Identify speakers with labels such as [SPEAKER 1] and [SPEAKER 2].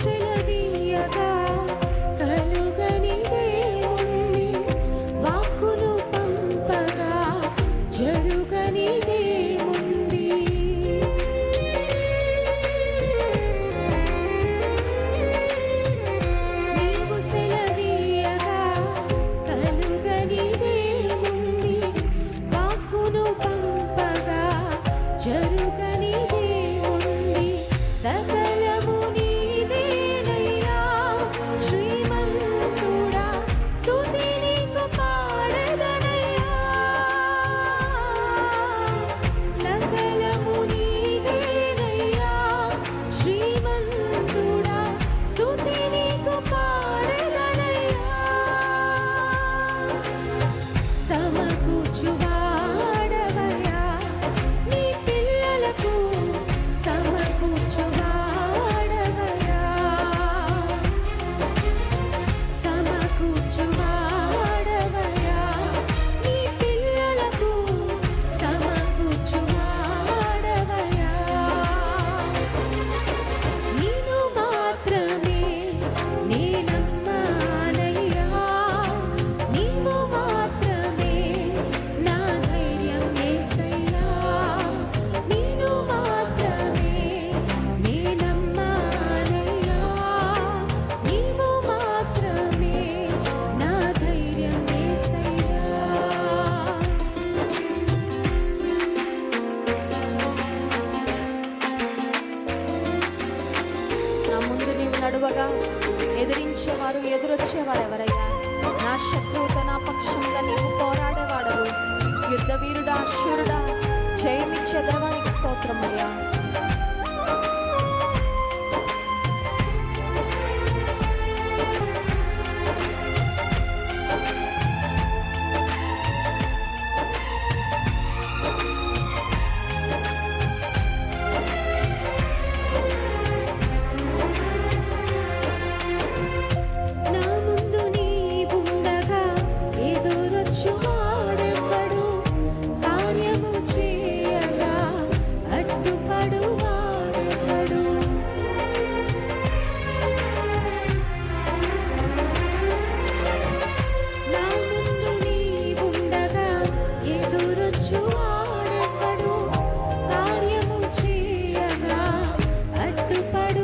[SPEAKER 1] సెలవీయగా కలుగనిదేముంది, వాక్కును పంపగా జరుగనిదేముంది. నీవు సెలవీయగా కలుగనిదేముంది, వాక్కును పంపగా జరుగనిదేముంది. సకలము నీదేనయ్యా శ్రీమంతుడా, స్తుతి నీకు పాడెదనయ్యా. సకలము నీదేనయ్యా శ్రీమంతుడా, స్తుతి నీకు పాడెదనయ్యా. సమకూర్చువాడవయ్యా నీ పిల్లలకు, సమకూర్చువాడవయ్యా. సమకూర్చువాడవయ్యా నీ పిల్లలకు, సమకూర్చువాడవయ్యా. నిన్ను మాత్రమే నే నమ్మానయ్యా, నీవు మాత్రమే నా ధైర్యం యేసయ్యా. నిన్ను మాత్రమే నే నమ్మానయ్యా, నీవు మాత్రమే నా ధైర్యం యేసయ్యా. నా ముందు నీవు నడువగా ఎదిరించేవారు ఎదురొచ్చేవారు ఎవరయ్యా? నా శత్రువుతో నా పక్షంగా నీవు పోరాడేవాడవు. యుద్ధ వీరుడా, శూరుడా, జయమిచ్చే దేవానికి స్తోత్రమయ్యా. నా ముందు నీవుండగా ఎదురొచ్చువాడెవ్వడు, కార్యము చేయగా అడ్డుపడువాడెవ్వడు. నా ముందు నీవుండగా ఎదురొచ్చువాడెవ్వడు, కార్యము చేయగా అడ్డుపడువాడెవ్వడు.